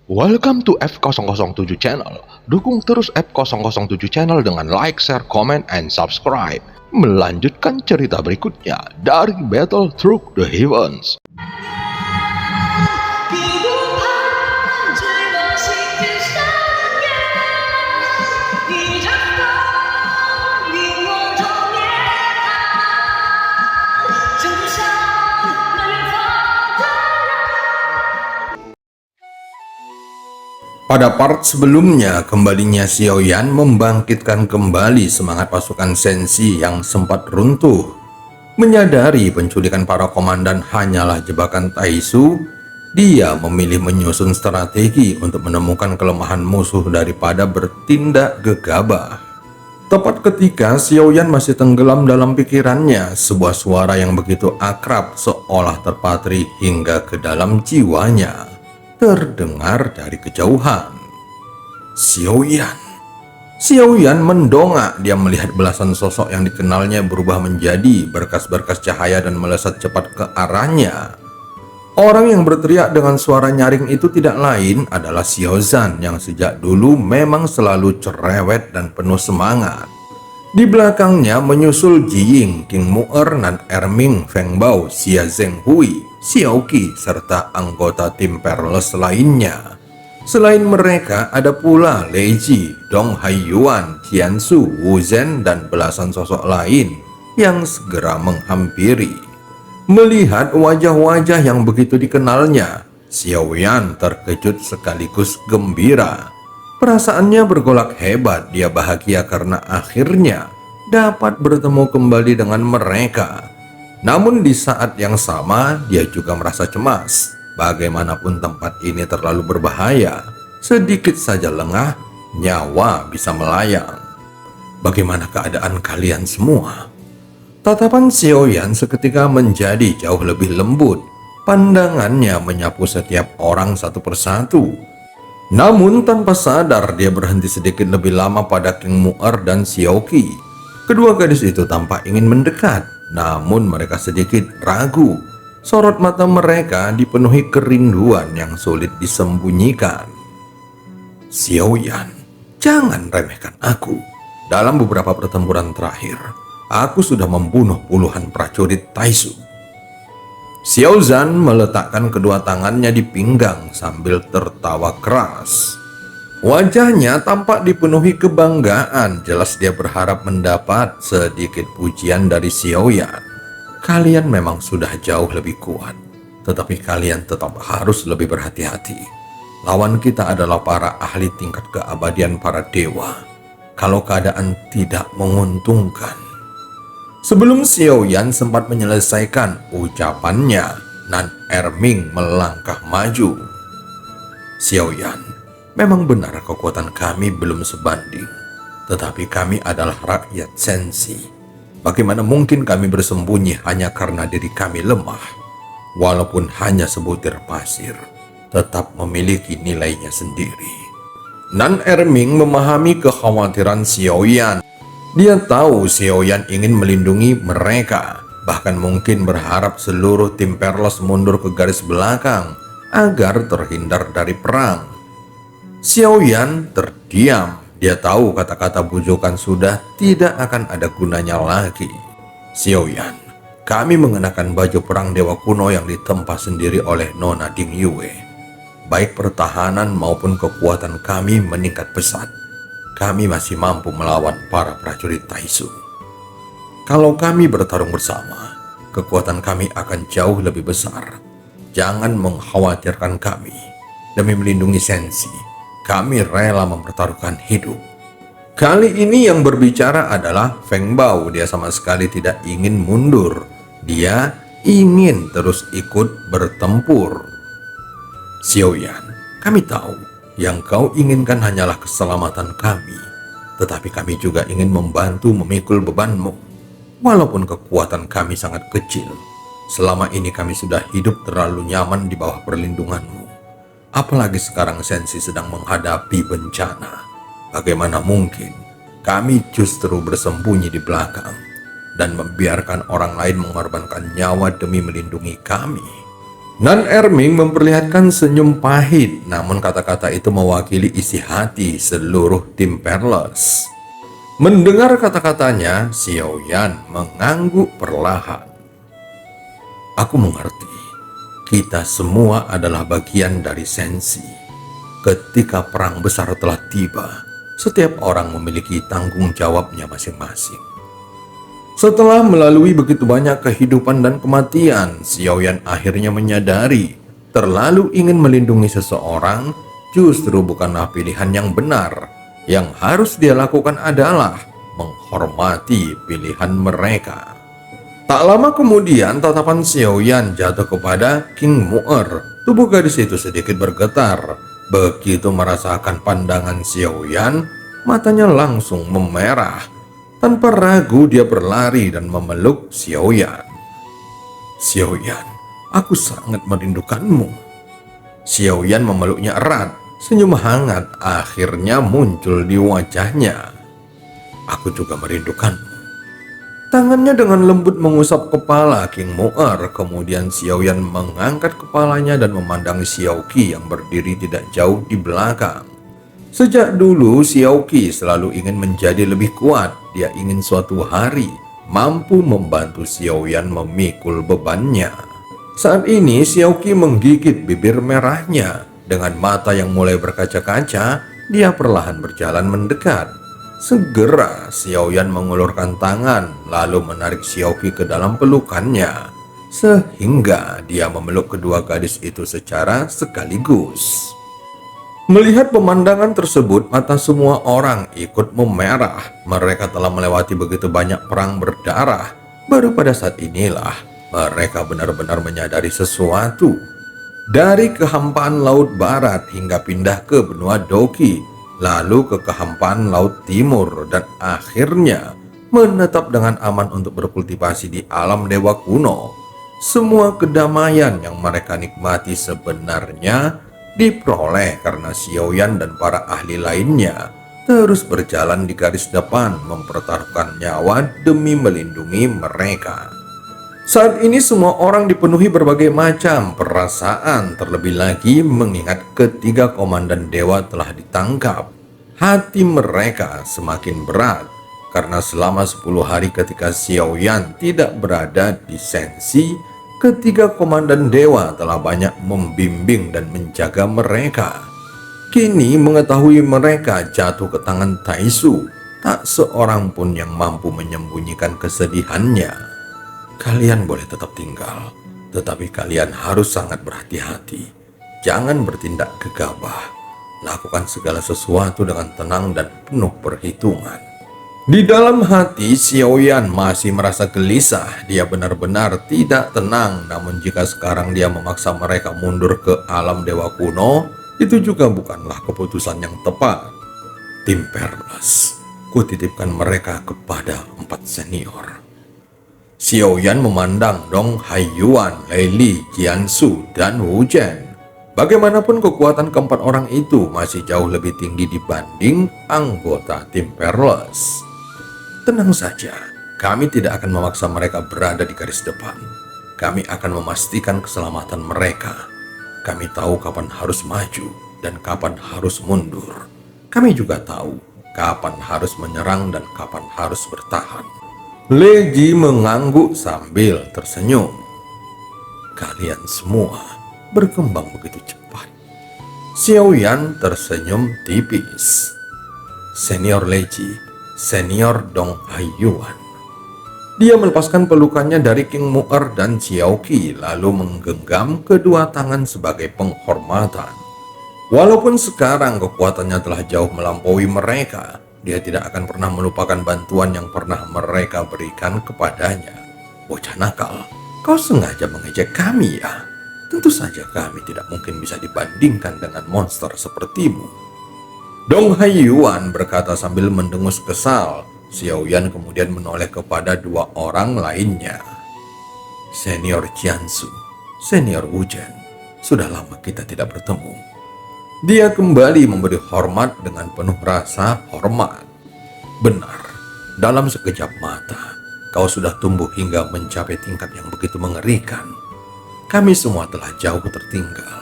Welcome to F007 Channel. Dukung terus F007 Channel dengan like, share, comment, and subscribe. Melanjutkan cerita berikutnya dari Battle Through the Heavens. Pada part sebelumnya, kembalinya Xiaoyan membangkitkan kembali semangat pasukan Senshi yang sempat runtuh. Menyadari penculikan para komandan hanyalah jebakan Taisu, dia memilih menyusun strategi untuk menemukan kelemahan musuh daripada bertindak gegabah. Tepat ketika Xiaoyan masih tenggelam dalam pikirannya, sebuah suara yang begitu akrab seolah terpatri hingga ke dalam jiwanya terdengar dari kejauhan. Xiaoyan. Xiaoyan mendongak. Dia melihat belasan sosok yang dikenalnya berubah menjadi berkas-berkas cahaya dan melesat cepat ke arahnya. Orang yang berteriak dengan suara nyaring itu tidak lain adalah Xiaozan yang sejak dulu memang selalu cerewet dan penuh semangat. Di belakangnya menyusul Jiying, King Mu'er, Nan Erming, Feng Bao, Xia Zhenghui, Xiao Qi, serta anggota tim Peerless lainnya. Selain mereka ada pula Lei Ji, Dong Haiyuan, Tiansu, Wu Zhen, dan belasan sosok lain yang segera menghampiri. Melihat wajah-wajah yang begitu dikenalnya, Xiaoyan terkejut sekaligus gembira. Perasaannya bergolak hebat. Dia bahagia karena akhirnya dapat bertemu kembali dengan mereka. Namun di saat yang sama dia juga merasa cemas. Bagaimanapun tempat ini terlalu berbahaya. Sedikit saja lengah, nyawa bisa melayang. Bagaimana keadaan kalian semua? Tatapan Xiaoyan seketika menjadi jauh lebih lembut. Pandangannya menyapu setiap orang satu persatu. Namun tanpa sadar dia berhenti sedikit lebih lama pada King Mu'er dan Xiao Qi. Kedua gadis itu tampak ingin mendekat, namun mereka sedikit ragu. Sorot mata mereka dipenuhi kerinduan yang sulit disembunyikan. Xiaoyan, jangan remehkan aku. Dalam beberapa pertempuran terakhir, aku sudah membunuh puluhan prajurit Taisu. Xiaozan meletakkan kedua tangannya di pinggang sambil tertawa keras. Wajahnya tampak dipenuhi kebanggaan. Jelas dia berharap mendapat sedikit pujian dari Xiaoyan. Kalian memang sudah jauh lebih kuat, tetapi kalian tetap harus lebih berhati-hati. Lawan kita adalah para ahli tingkat keabadian para dewa. Kalau keadaan tidak menguntungkan. Sebelum Xiaoyan sempat menyelesaikan ucapannya, Nan Erming melangkah maju. Xiaoyan, memang benar kekuatan kami belum sebanding, tetapi kami adalah rakyat Senshi. Bagaimana mungkin kami bersembunyi hanya karena diri kami lemah? Walaupun hanya sebutir pasir, tetap memiliki nilainya sendiri. Nan Erming memahami kekhawatiran Xiaoyan. Dia tahu Xiaoyan ingin melindungi mereka, bahkan mungkin berharap seluruh tim Peerless mundur ke garis belakang agar terhindar dari perang. Xiaoyan terdiam. Dia tahu kata-kata bujukan sudah tidak akan ada gunanya lagi. Xiaoyan, kami mengenakan baju perang dewa kuno yang ditempa sendiri oleh Nona Ding Yue. Baik pertahanan maupun kekuatan kami meningkat pesat. Kami masih mampu melawan para prajurit Taisu. Kalau kami bertarung bersama, kekuatan kami akan jauh lebih besar. Jangan mengkhawatirkan kami. Demi melindungi Senshi, kami rela mempertaruhkan hidup. Kali ini yang berbicara adalah Feng Bao. Dia sama sekali tidak ingin mundur. Dia ingin terus ikut bertempur. Xiaoyan, kami tahu yang kau inginkan hanyalah keselamatan kami, tetapi kami juga ingin membantu memikul bebanmu. Walaupun kekuatan kami sangat kecil, selama ini kami sudah hidup terlalu nyaman di bawah perlindunganmu. Apalagi sekarang Senshi sedang menghadapi bencana. Bagaimana mungkin kami justru bersembunyi di belakang dan membiarkan orang lain mengorbankan nyawa demi melindungi kami? Nan Erming memperlihatkan senyum pahit, namun kata-kata itu mewakili isi hati seluruh tim Perles. Mendengar kata-katanya, Xiao Yan mengangguk perlahan. Aku mengerti, kita semua adalah bagian dari Sensi. Ketika perang besar telah tiba, setiap orang memiliki tanggung jawabnya masing-masing. Setelah melalui begitu banyak kehidupan dan kematian, Xiao Yan akhirnya menyadari terlalu ingin melindungi seseorang justru bukanlah pilihan yang benar. Yang harus dia lakukan adalah menghormati pilihan mereka. Tak lama kemudian, tatapan Xiao Yan jatuh kepada King Mu'er. Tubuh gadis itu sedikit bergetar. Begitu merasakan pandangan Xiao Yan, matanya langsung memerah. Tanpa ragu dia berlari dan memeluk Xiao Yan. Xiao Yan, aku sangat merindukanmu. Xiao Yan memeluknya erat. Senyum hangat akhirnya muncul di wajahnya. Aku juga merindukanmu. Tangannya dengan lembut mengusap kepala King Mu'er. Kemudian Xiao Yan mengangkat kepalanya dan memandang Xiao Qi yang berdiri tidak jauh di belakang. Sejak dulu Xiao Qi selalu ingin menjadi lebih kuat. Dia ingin suatu hari mampu membantu Xiao Yan memikul bebannya. Saat ini Xiao Qi menggigit bibir merahnya. Dengan mata yang mulai berkaca-kaca, dia perlahan berjalan mendekat. Segera Xiao Yan mengulurkan tangan lalu menarik Xiao Qi ke dalam pelukannya, sehingga dia memeluk kedua gadis itu secara sekaligus. Melihat pemandangan tersebut, mata semua orang ikut memerah. Mereka telah melewati begitu banyak perang berdarah. Baru pada saat inilah mereka benar-benar menyadari sesuatu. Dari kehampaan Laut Barat hingga pindah ke benua Doki, lalu ke kehampaan Laut Timur, dan akhirnya menetap dengan aman untuk berkultivasi di alam dewa kuno. Semua kedamaian yang mereka nikmati sebenarnya diperoleh karena Xiao Yan dan para ahli lainnya terus berjalan di garis depan mempertaruhkan nyawa demi melindungi mereka. Saat ini semua orang dipenuhi berbagai macam perasaan, terlebih lagi mengingat ketiga komandan dewa telah ditangkap. Hati mereka semakin berat karena selama 10 hari ketika Xiao Yan tidak berada di Sensi, ketiga komandan dewa telah banyak membimbing dan menjaga mereka. Kini mengetahui mereka jatuh ke tangan Taisu, tak seorang pun yang mampu menyembunyikan kesedihannya. Kalian boleh tetap tinggal, tetapi kalian harus sangat berhati-hati. Jangan bertindak gegabah. Lakukan segala sesuatu dengan tenang dan penuh perhitungan. Di dalam hati, Xiao Yan masih merasa gelisah. Dia benar-benar tidak tenang. Namun jika sekarang dia memaksa mereka mundur ke alam dewa kuno, itu juga bukanlah keputusan yang tepat. Tim Perles, kutitipkan mereka kepada 4 senior. Xiao Yan memandang Dong Haiyuan, Lei Li, Jiansu, dan Wu Zhen. Bagaimanapun kekuatan keempat orang itu masih jauh lebih tinggi dibanding anggota tim Perles. Tenang saja, kami tidak akan memaksa mereka berada di garis depan. Kami akan memastikan keselamatan mereka. Kami tahu kapan harus maju dan kapan harus mundur. Kami juga tahu kapan harus menyerang dan kapan harus bertahan. Lei Ji mengangguk sambil tersenyum. Kalian semua berkembang begitu cepat. Xiao Yan tersenyum tipis. Senior Lei Ji, senior Dong Haiyuan. Dia melepaskan pelukannya dari King Mu'er dan Xiao Qi lalu menggenggam kedua tangan sebagai penghormatan. Walaupun sekarang kekuatannya telah jauh melampaui mereka, dia tidak akan pernah melupakan bantuan yang pernah mereka berikan kepadanya. Bocah nakal, kau sengaja mengejek kami ya? Tentu saja kami tidak mungkin bisa dibandingkan dengan monster sepertimu. Dong Haiyuan berkata sambil mendengus kesal. Xiao Yan kemudian menoleh kepada 2 orang lainnya. Senior Jiansu, senior Wu Zhen, sudah lama kita tidak bertemu. Dia kembali memberi hormat dengan penuh rasa hormat. Benar, dalam sekejap mata, kau sudah tumbuh hingga mencapai tingkat yang begitu mengerikan. Kami semua telah jauh tertinggal.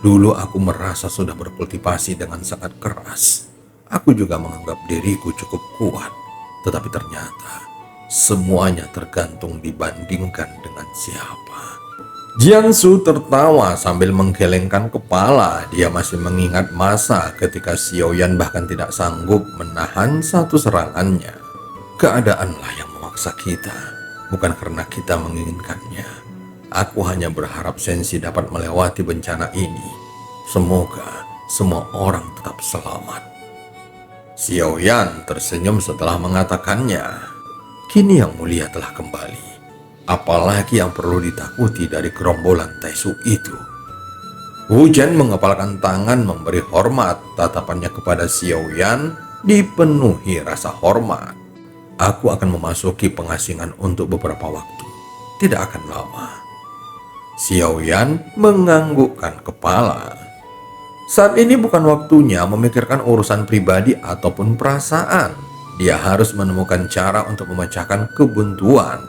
Dulu aku merasa sudah berkultivasi dengan sangat keras. Aku juga menganggap diriku cukup kuat. Tetapi ternyata semuanya tergantung dibandingkan dengan siapa. Jiansu tertawa sambil menggelengkan kepala. Dia masih mengingat masa ketika Xiaoyan bahkan tidak sanggup menahan satu serangannya. Keadaanlah yang memaksa kita, bukan karena kita menginginkannya. Aku hanya berharap Sensi dapat melewati bencana ini. Semoga semua orang tetap selamat. Xiaoyan tersenyum setelah mengatakannya. Kini Yang Mulia telah kembali. Apalagi yang perlu ditakuti dari gerombolan Taisu itu? Wu Zhen mengepalkan tangan memberi hormat. Tatapannya kepada Xiaoyan dipenuhi rasa hormat. Aku akan memasuki pengasingan untuk beberapa waktu. Tidak akan lama. Xiaoyan menganggukkan kepala. Saat ini bukan waktunya memikirkan urusan pribadi ataupun perasaan. Dia harus menemukan cara untuk memecahkan kebuntuan.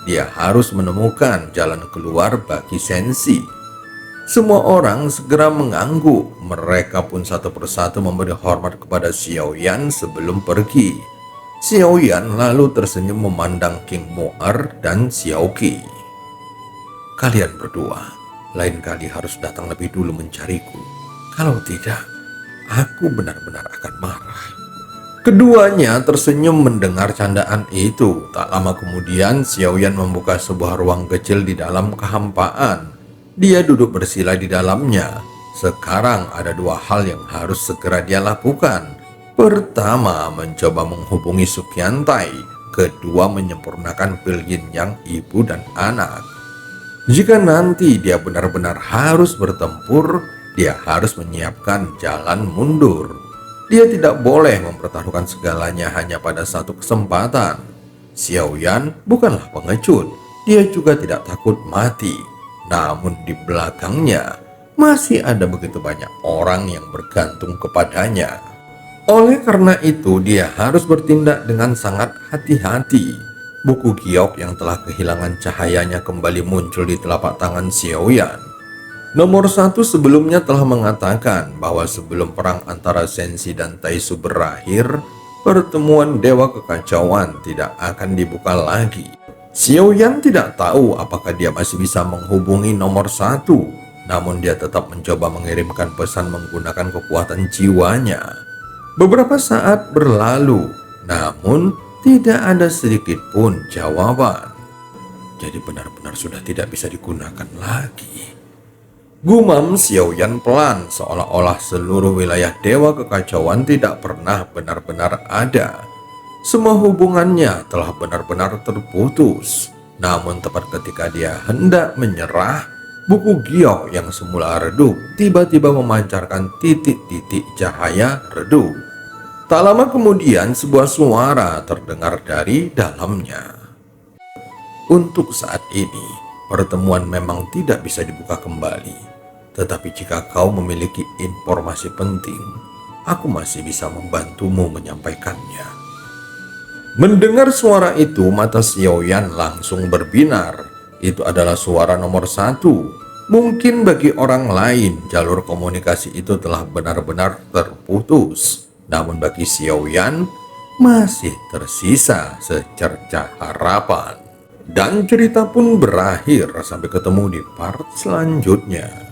Dia harus menemukan jalan keluar bagi Sensi. Semua orang segera mengangguk. Mereka pun satu persatu memberi hormat kepada Xiaoyan sebelum pergi. Xiaoyan lalu tersenyum memandang King Mo'er dan Xiaoqi. Kalian berdua lain kali harus datang lebih dulu mencariku. Kalau tidak, aku benar-benar akan marah. Keduanya tersenyum mendengar candaan itu. Tak lama kemudian Xiaoyan membuka sebuah ruang kecil di dalam kehampaan. Dia duduk bersila di dalamnya. Sekarang ada dua hal yang harus segera dia lakukan. Pertama, mencoba menghubungi Sukyantai. Kedua, menyempurnakan pil yin yang ibu dan anak. Jika nanti dia benar-benar harus bertempur, dia harus menyiapkan jalan mundur. Dia tidak boleh mempertaruhkan segalanya hanya pada satu kesempatan. Xiaoyan bukanlah pengecut. Dia juga tidak takut mati. Namun di belakangnya masih ada begitu banyak orang yang bergantung kepadanya. Oleh karena itu, dia harus bertindak dengan sangat hati-hati. Buku giok yang telah kehilangan cahayanya kembali muncul di telapak tangan Xiaoyan. Nomor 1 sebelumnya telah mengatakan bahwa sebelum perang antara Sensi dan Taisu berakhir, pertemuan Dewa Kekacauan tidak akan dibuka lagi. Xiaoyan tidak tahu apakah dia masih bisa menghubungi nomor 1, namun dia tetap mencoba mengirimkan pesan menggunakan kekuatan jiwanya. Beberapa saat berlalu, namun tidak ada sedikit pun jawaban. Jadi benar-benar sudah tidak bisa digunakan lagi. Gumam Xiaoyan pelan, seolah-olah seluruh wilayah Dewa Kekacauan tidak pernah benar-benar ada. Semua hubungannya telah benar-benar terputus. Namun tepat ketika dia hendak menyerah, buku giok yang semula redup tiba-tiba memancarkan titik-titik cahaya redup. Tak lama kemudian sebuah suara terdengar dari dalamnya. Untuk saat ini, pertemuan memang tidak bisa dibuka kembali. Tetapi jika kau memiliki informasi penting, aku masih bisa membantumu menyampaikannya. Mendengar suara itu, mata Xiaoyan langsung berbinar. Itu adalah suara nomor 1. Mungkin bagi orang lain, jalur komunikasi itu telah benar-benar terputus. Namun bagi Xiaoyan, masih tersisa secercah harapan. Dan cerita pun berakhir. Sampai ketemu di part selanjutnya.